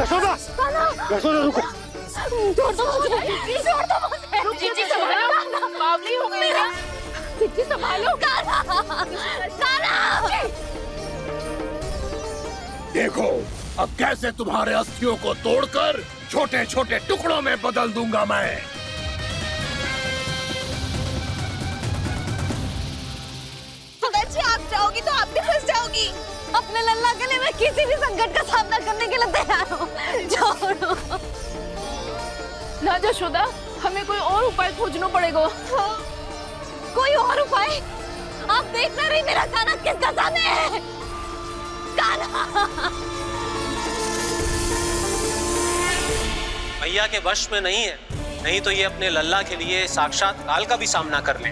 यशोदा, यशोदा रुको। छोड़ दो मुझे, छोड़ दो मुझे। जीजी संभालो, बावली हो गई है। जीजी संभालो। देखो अब कैसे तुम्हारे अस्थियों को तोड़कर छोटे छोटे टुकड़ों में बदल दूंगा मैं। जी आप जाओगी तो आप भी फंस जाओगी। अपने लल्ला के लिए मैं किसी भी संकट का सामना करने के लिए तैयार हूँ। छोड़ो ना यशोदा, हमें कोई और उपाय खोजना पड़ेगा। कोई और उपाय? आप देख ना रही मेरा काना किसका सामने है? काना मैया के वश में नहीं है, नहीं तो ये अपने लल्ला के लिए साक्षात काल का भी सामना कर ले।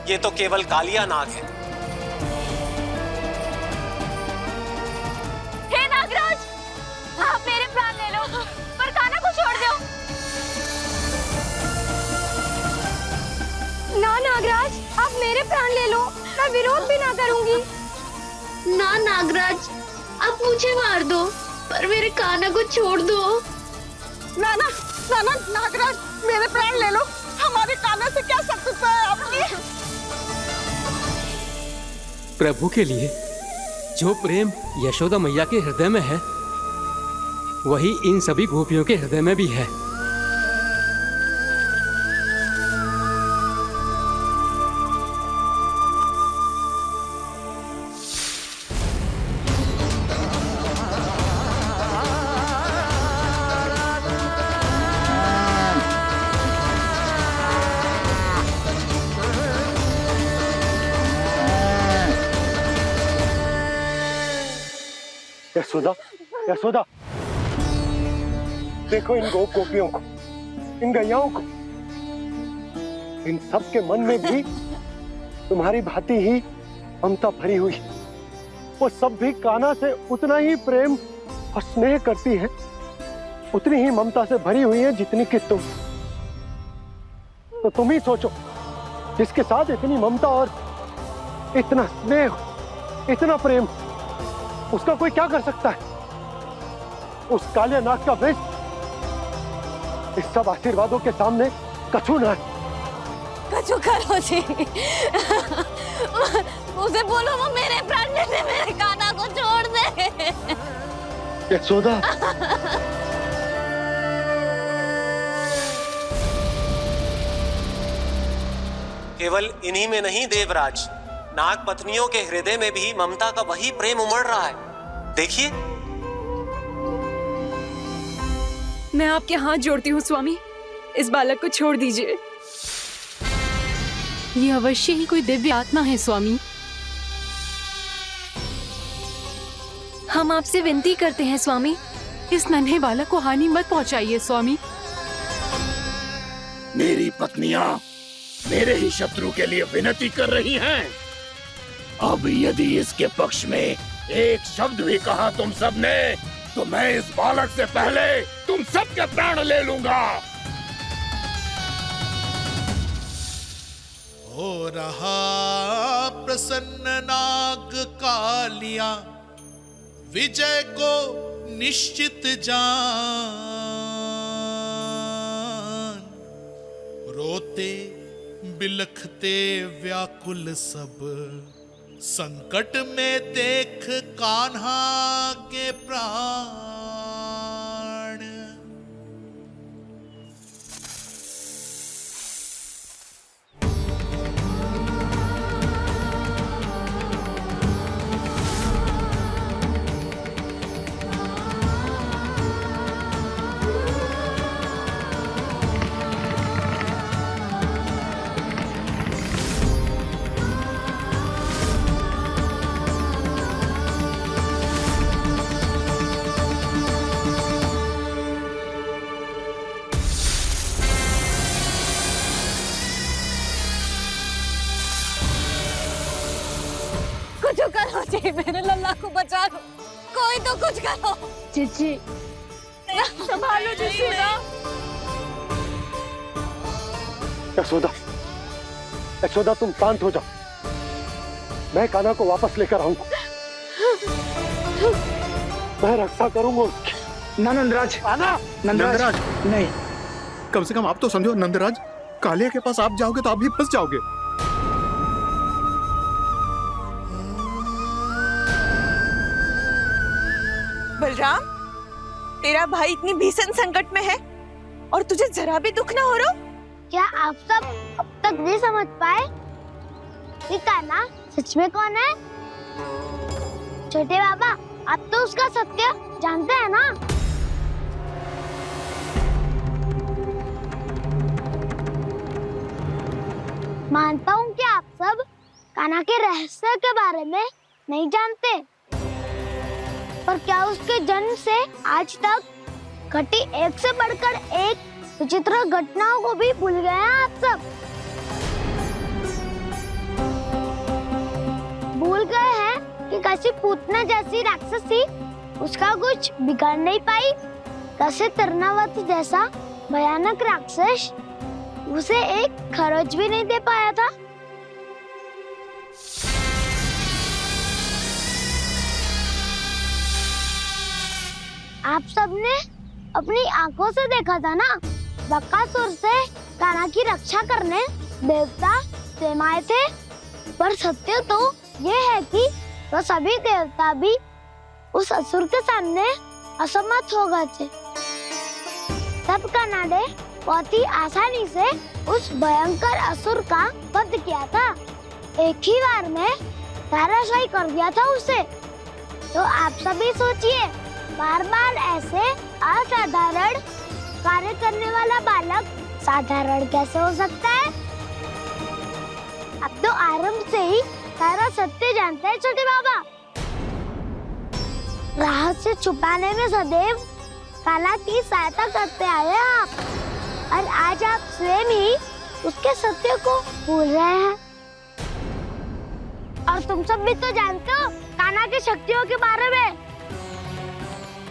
ये तो केवल कालिया नाग है। हे नागराज, आप मेरे प्राण ले लो पर काना को छोड़ दो। ना नागराज, आप मेरे प्राण ले लो, मैं विरोध भी ना करूंगी। ना नागराज, आप मुझे मार दो पर मेरे काना को छोड़ दो। ना ना ना ना नागराज, मेरे प्राण ले लो, हमारे काना से क्या शत्रुता है आपकी? प्रभु के लिए जो प्रेम यशोदा मैया के हृदय में है, वही इन सभी गोपियों के हृदय में भी है। यशोदा, यशोदा, देखो इन गोपियों को, इन गैयाओं को, इन सब के मन में भी तुम्हारी भांति ही ममता भरी हुई। वो सब भी कान्हा से उतना ही प्रेम और स्नेह करती है, उतनी ही ममता से भरी हुई है जितनी कि तुम। तो तुम ही सोचो, जिसके साथ इतनी ममता और इतना स्नेह, इतना प्रेम, उसका कोई क्या कर सकता है? उस काले नाग का वृक्ष इस सब आशीर्वादों के सामने कछु न है। कछु करो जी। उसे बोलो वो मेरे प्राण ले ले, मेरे काना को छोड़ दे। यशोदा, केवल इन्हीं में नहीं देवराज, नाग पत्नियों के हृदय में भी ममता का वही प्रेम उमड़ रहा है। देखिए। मैं आपके हाथ जोड़ती हूँ स्वामी, इस बालक को छोड़ दीजिए। ये अवश्य ही कोई दिव्य आत्मा है स्वामी। हम आपसे विनती करते हैं स्वामी, इस नन्हे बालक को हानि मत पहुंचाइए स्वामी। मेरी पत्नियां मेरे ही शत्रु के लिए विनती कर रही हैं। अब यदि इसके पक्ष में एक शब्द भी कहा तुम सब ने, तो मैं इस बालक से पहले तुम सबके प्राण ले लूंगा। हो रहा प्रसन्न नाग कालिया, विजय को निश्चित जान। रोते बिलखते व्याकुल सब, संकट में देख कान्हा के प्राण। कुछ करो जी, मेरे लल्ला को बचा लो, कोई तो कुछ करो। जीजी संभालो यशोदा। यशोदा, यशोदा तुम शांत हो जाओ, मैं कान्हा को वापस लेकर आऊंगा। मैं रक्षा करूंगा उसकी। ना नंदराज, नंदराज नहीं। कम से कम आप तो समझो नंदराज, कालिया के पास आप जाओगे तो आप भी फंस जाओगे। बलराम, तेरा भाई इतनी भीषण संकट में है और तुझे जरा भी दुख ना हो रहा? क्या आप सब अब तक नहीं समझ पाए कि कान्हा सच में कौन है? छोटे बाबा, आप तो उसका सत्य जानते हैं ना? मानता हूँ कि आप सब कान्हा के रहस्य के बारे में नहीं जानते, पर क्या उसके जन्म से आज तक घटी एक से बढ़कर एक विचित्र घटनाओं को भी भूल गए हैं आप सब? भूल गए हैं कि कैसी पूतना जैसी राक्षसी उसका कुछ बिगाड़ नहीं पाई, कैसे तरनावती जैसा भयानक राक्षस उसे एक खरोच भी नहीं दे पाया था। आप सबने अपनी आंखों से देखा था ना, बकासुर से कान्हा की रक्षा करने देवता स्वयं आए थे, पर सत्य तो ये है कि वो सभी देवता भी उस असुर के सामने असमर्थ हो गए थे। तब कान्हा ने बहुत ही आसानी से उस भयंकर असुर का वध किया था, एक ही बार में धराशायी कर दिया था उसे। तो आप सभी सोचिए, बार बार ऐसे असाधारण कार्य करने वाला बालक साधारण कैसे हो सकता है? अब तो आरंभ से ही सारा सत्य जानते हैं छोटे बाबा। रहस्य छुपाने में सदैव कान्हा की सहायता करते आए हैं आप, और आज आप स्वयं ही उसके सत्य को भूल रहे हैं। और तुम सब भी तो जानते हो कान्हा की शक्तियों के बारे में,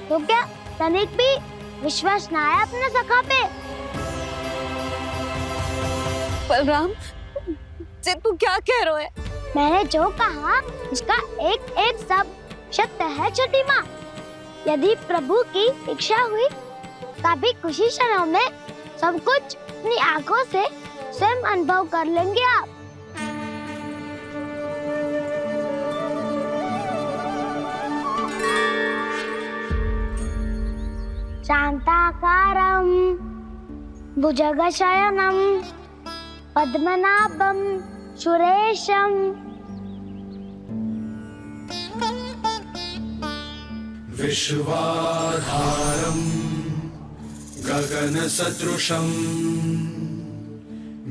तो क्या तनिक भी विश्वास न आया अपने सखा पे? बलराम, जे तू क्या कह रहा है? मैंने जो कहा उसका एक एक शब्द सत्य है छोटी माँ। यदि प्रभु की इच्छा हुई तभी कुछ ही क्षणों में सब कुछ अपनी आंखों से स्वयं अनुभव कर लेंगे आप। शांताकारं भुजगशयनं पद्मनाभं सुरेशं विश्वाधारं गगनसदृशं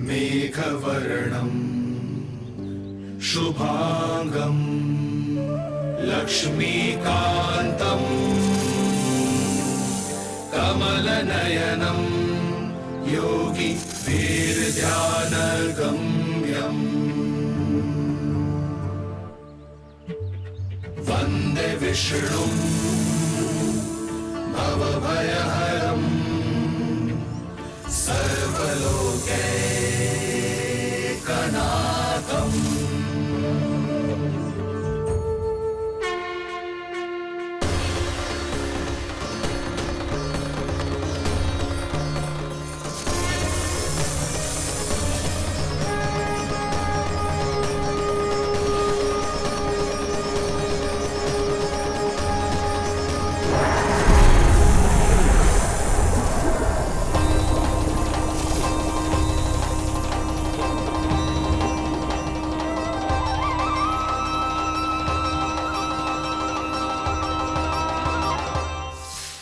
मेघवर्णं शुभांगं लक्ष्मीकान्तं कमलनयनं योगी वीरध्यानगम्यम् वन्दे विष्णुं भवभयहरं सर्वलोकैकनाथम्।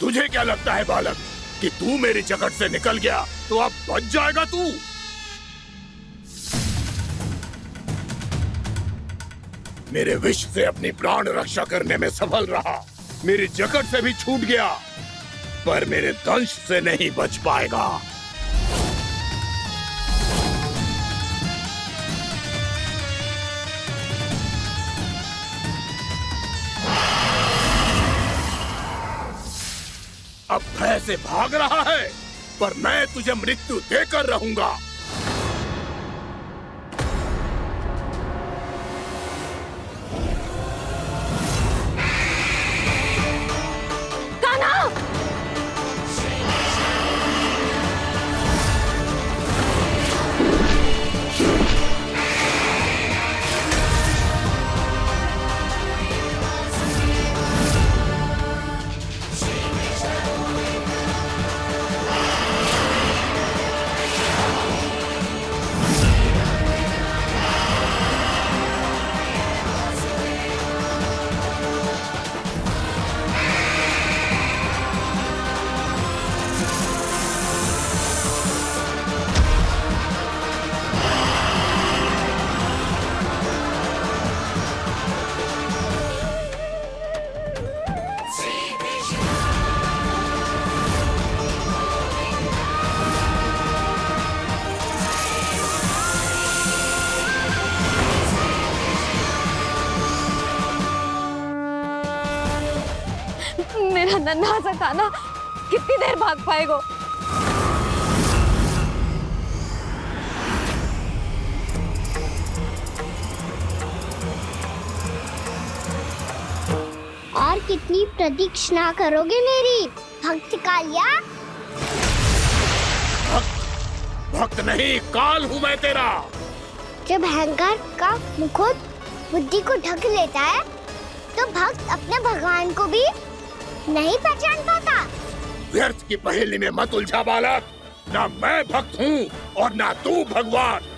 तुझे क्या लगता है बालक कि तू मेरी जगत से निकल गया तो अब बच जाएगा तू? मेरे विष से अपनी प्राण रक्षा करने में सफल रहा, मेरी जगत से भी छूट गया, पर मेरे दंश से नहीं बच पाएगा। अब भय से भाग रहा है, पर मैं तुझे मृत्यु देकर रहूंगा। कान्हा! नन्हा सा कान्हा कितनी देर भाग पाएगा? और कितनी प्रतीक्षा करोगे मेरी भक्त कालिया? भक्त नहीं, काल हूँ मैं तेरा। जब अहंकार का मुकुट बुद्धि को ढक लेता है तो भक्त अपने भगवान को भी नहीं पहचान पाता। व्यर्थ की पहेली में मत उलझा बालक। ना मैं भक्त हूँ और ना तू भगवान।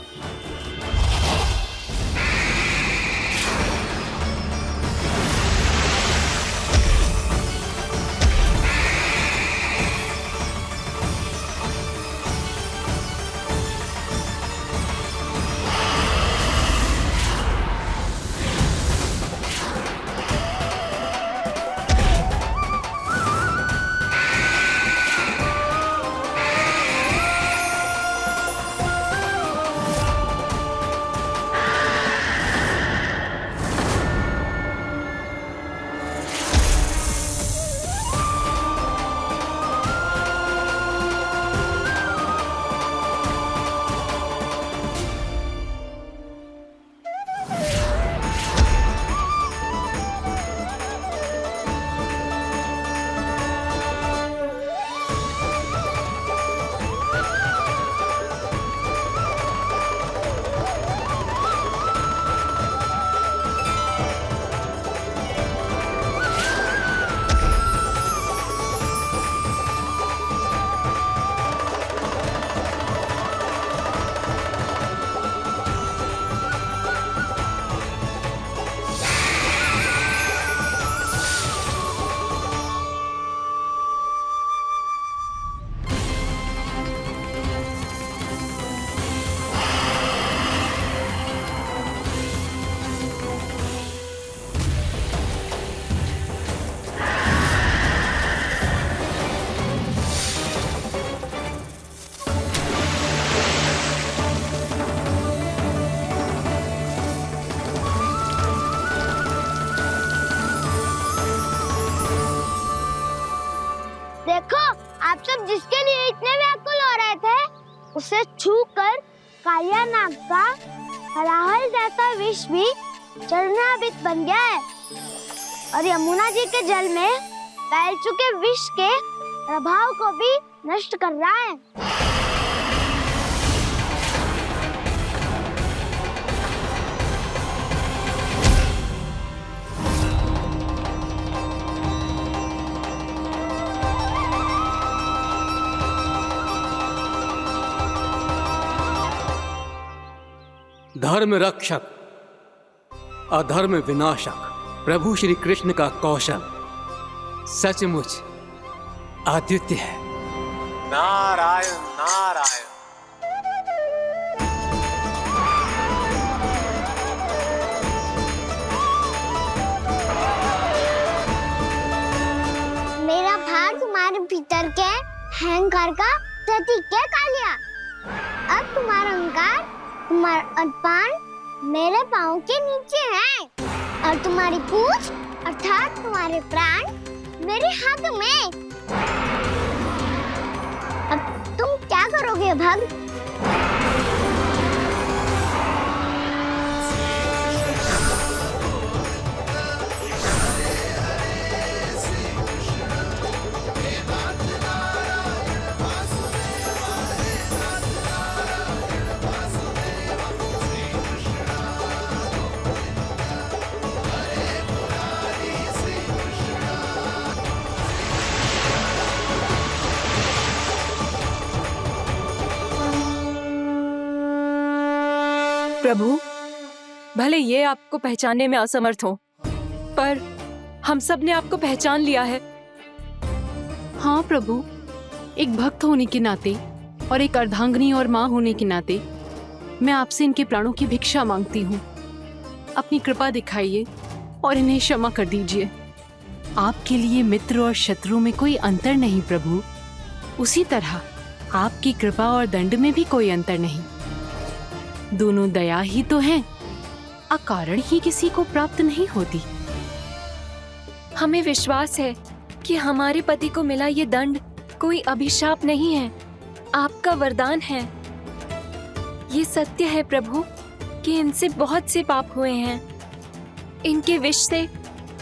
देखो, आप सब जिसके लिए इतने व्याकुल हो रहे थे, उसे छूकर कालिया नाग का हलाहल जैसा विष भी चरणामृत बन गया है और यमुना जी के जल में फैल चुके विष के प्रभाव को भी नष्ट कर रहा है। धर्म रक्षक, अधर्म विनाशक प्रभु श्री कृष्ण का कौशल सचमुच अद्वितीय है। नारायण नारायण। मेरा भाग तुम्हारे भीतर के अहंकार का प्रतीक है कालिया। अब तुम्हारा अहंकार, तुम्हारा अनपान मेरे पाँव के नीचे है और तुम्हारी पूंछ अर्थात तुम्हारे प्राण मेरे हाथ में। अब तुम क्या करोगे भक्त? प्रभु, भले ये आपको पहचानने में असमर्थ हो, पर हम सब ने आपको पहचान लिया है। हाँ प्रभु, एक भक्त होने के नाते और एक अर्धांगिनी और माँ होने के नाते मैं आपसे इनके प्राणों की भिक्षा मांगती हूँ। अपनी कृपा दिखाइए और इन्हें क्षमा कर दीजिए। आपके लिए मित्र और शत्रु में कोई अंतर नहीं प्रभु। उसी तरह आपकी कृपा और दंड में भी कोई अंतर नहीं। दोनों दया ही तो हैं, अकारण ही किसी को प्राप्त नहीं होती। हमें विश्वास है कि हमारे पति को मिला ये दंड कोई अभिशाप नहीं है, आपका वरदान है। ये सत्य है प्रभु कि इनसे बहुत से पाप हुए हैं। इनके विष से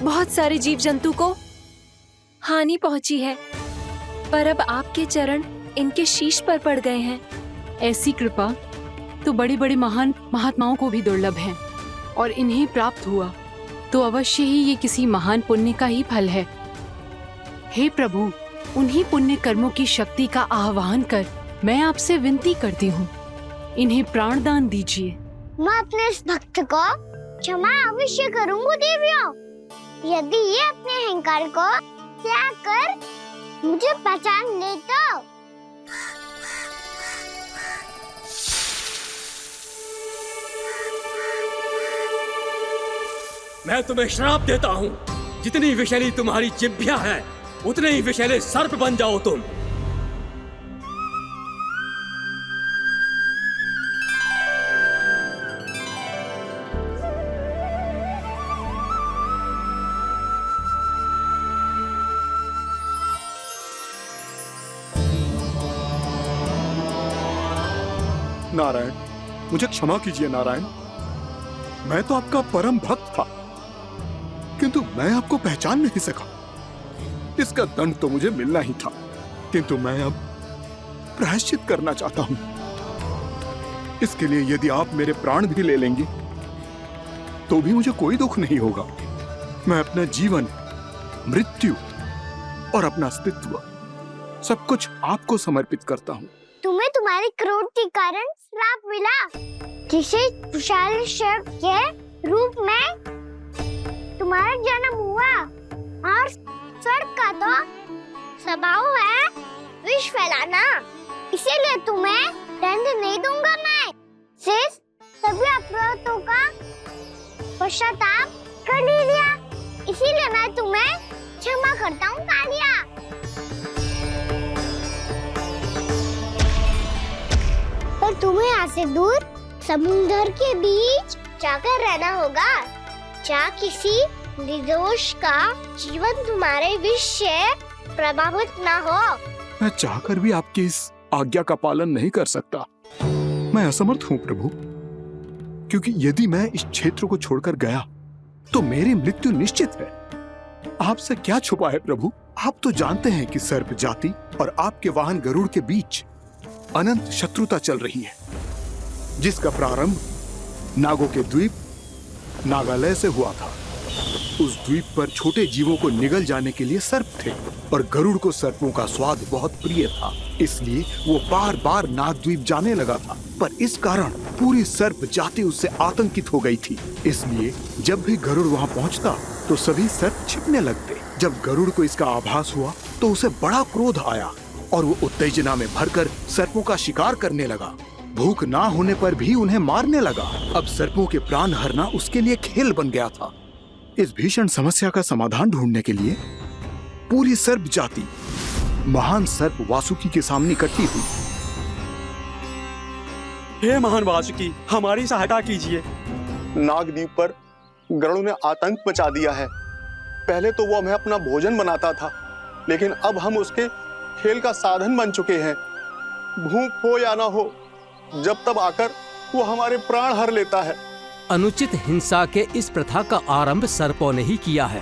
बहुत सारे जीव जंतु को हानि पहुंची है, पर अब आपके चरण इनके शीश पर पड़ गए हैं। ऐसी कृपा तो बड़े बड़े महान महात्माओं को भी दुर्लभ है, और इन्हें प्राप्त हुआ तो अवश्य ही ये किसी महान पुण्य का ही फल है। हे प्रभु, उन्हीं पुण्य कर्मों की शक्ति का आह्वान कर मैं आपसे विनती करती हूँ, इन्हें प्राण दान दीजिए। मैं अपने इस भक्त को क्षमा अवश्य करूंगी देवियों, यदि ये अपने अहंकार को त्याग कर मुझे पहचान ले तो। मैं तुम्हें श्राप देता हूँ, जितनी विषैली तुम्हारी जिह्वा है उतने ही विषैले सर्प बन जाओ तुम। नारायण, मुझे क्षमा कीजिए नारायण। मैं तो आपका परम भक्त था, किंतु मैं आपको पहचान नहीं सका। इसका दंड तो मुझे मिलना ही था, किंतु मैं अब प्रायश्चित करना चाहता हूं। इसके लिए यदि आप मेरे प्राण भी ले लेंगे तो भी मुझे कोई दुख नहीं होगा। मैं अपना जीवन, मृत्यु और अपना अस्तित्व सब कुछ आपको समर्पित करता हूं। तुम्हें तुम्हारी क्रोध के कारण श्राप मिला, जिसे विशाल सर्प के रूप में तुम्हारा जन्म हुआ, और सर्प का तो स्वभाव है विष फैलाना, इसीलिए तुम्हें दंड नहीं दूंगा। मैं सिर्फ सभी अपराधों का पश्चाताप कर लिया, इसीलिए मैं तुम्हें क्षमा करता हूँ कालिया। पर तुम्हें यहाँ से दूर समुद्र के बीच जाकर रहना होगा, जहाँ किसी निर्दोष का जीवन तुम्हारे विष से प्रभावित ना हो। मैं चाहकर भी आपकी इस आज्ञा का पालन नहीं कर सकता। मैं असमर्थ हूँ प्रभु, क्योंकि यदि मैं इस क्षेत्र को छोड़कर गया तो मेरी मृत्यु निश्चित है। आपसे क्या छुपा है प्रभु? आप तो जानते हैं कि सर्प जाति और आपके वाहन गरुड़ के बीच अनंत शत्रुता चल रही है, जिसका प्रारंभ नागों के द्वीप नागालय से हुआ था। उस द्वीप पर छोटे जीवों को निगल जाने के लिए सर्प थे, और गरुड़ को सर्पों का स्वाद बहुत प्रिय था, इसलिए वो बार बार नागद्वीप जाने लगा था। पर इस कारण पूरी सर्प जाति उससे आतंकित हो गई थी, इसलिए जब भी गरुड़ वहाँ पहुँचता तो सभी सर्प छिपने लगते। जब गरुड़ को इसका आभास हुआ तो उसे बड़ा क्रोध आया, और वो उत्तेजना में भरकर सर्पों का शिकार करने लगा। भूख ना होने पर भी उन्हें मारने लगा। अब सर्पों के प्राण हरना उसके लिए खेल बन गया था। इस भीषण समस्या का समाधान ढूंढने के लिए पूरी सर्प जाति महान सर्प वासुकी के सामने इकट्ठी हुई। हे महान वासुकी, हमारी सहायता कीजिए। नागद्वीप पर गरुड़ ने आतंक मचा दिया है। पहले तो वो हमें अपना भोजन बनाता था, लेकिन अब हम उसके खेल का साधन बन चुके हैं। भूख हो या ना हो, जब तब आकर वो हमारे प्राण हर लेता है। अनुचित हिंसा के इस प्रथा का आरंभ सर्पों ने ही किया है।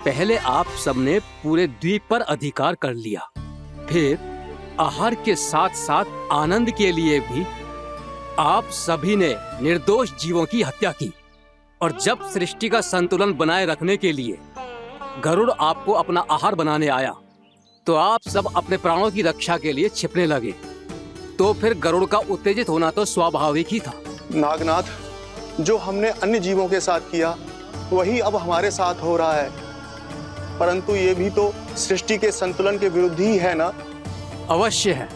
पहले आप सबने पूरे द्वीप पर अधिकार कर लिया, फिर आहार के साथ साथ आनंद के लिए भी आप सभी ने निर्दोष जीवों की हत्या की। और जब सृष्टि का संतुलन बनाए रखने के लिए गरुड़ आपको अपना आहार बनाने आया, तो आप सब अपने प्राणों की रक्षा के लिए छिपने लगे। तो फिर गरुड़ का उत्तेजित होना तो स्वाभाविक ही था। नागनाथ, जो हमने अन्य जीवों के साथ किया वही अब हमारे साथ हो रहा है, परंतु ये भी तो सृष्टि के संतुलन के विरुद्ध ही है ना? अवश्य है,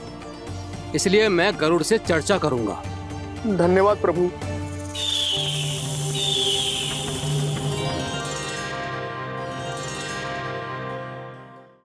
इसलिए मैं गरुड़ से चर्चा करूंगा। धन्यवाद प्रभु।